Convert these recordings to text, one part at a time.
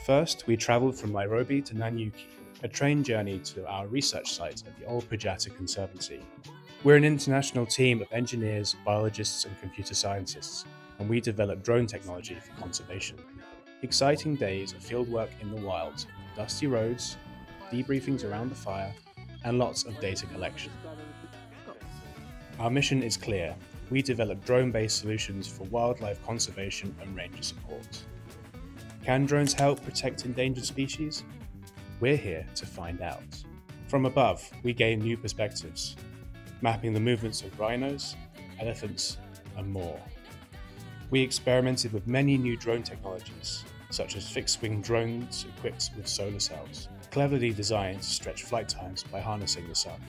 First, we travelled from Nairobi to Nanyuki, a train journey to our research site at the Ol Pejeta Conservancy. We're an international team of engineers, biologists and computer scientists, and we develop drone technology for conservation. Exciting days of fieldwork in the wild, dusty roads, debriefings around the fire, and lots of data collection. Our mission is clear. We develop drone-based solutions for wildlife conservation and ranger support. Can drones help protect endangered species? We're here to find out. From above, we gain new perspectives, mapping the movements of rhinos, elephants, and more. We experimented with many new drone technologies, such as fixed-wing drones equipped with solar cells, cleverly designed to stretch flight times by harnessing the sun.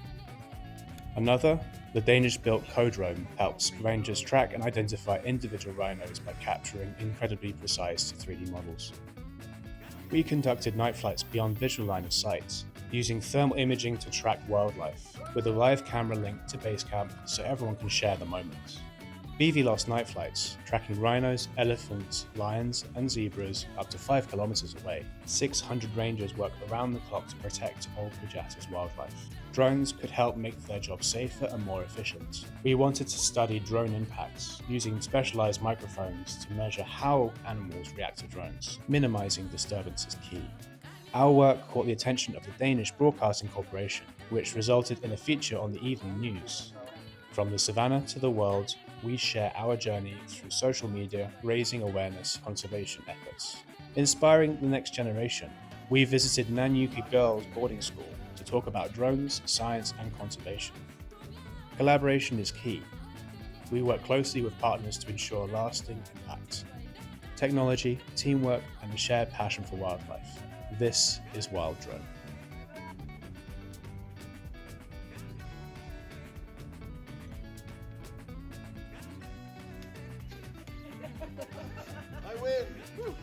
Another, the Danish-built Co-drone, helps rangers track and identify individual rhinos by capturing incredibly precise 3D models. We conducted night flights beyond visual line of sight, using thermal imaging to track wildlife, with a live camera linked to base camp so everyone can share the moment. BVLOS night flights, tracking rhinos, elephants, lions and zebras up to 5 kilometers away. 600 rangers work around the clock to protect Ol Pejeta's wildlife. Drones could help make their job safer and more efficient. We wanted to study drone impacts, using specialized microphones to measure how animals react to drones. Minimizing disturbance is key. Our work caught the attention of the Danish Broadcasting Corporation, which resulted in a feature on the evening news. From the savannah to the world, we share our journey through social media, raising awareness, conservation efforts. Inspiring the next generation, we visited Nanyuki Girls Boarding School to talk about drones, science and conservation. Collaboration is key. We work closely with partners to ensure lasting impact. Technology, teamwork and a shared passion for wildlife. This is WildDrone. I win! Woo.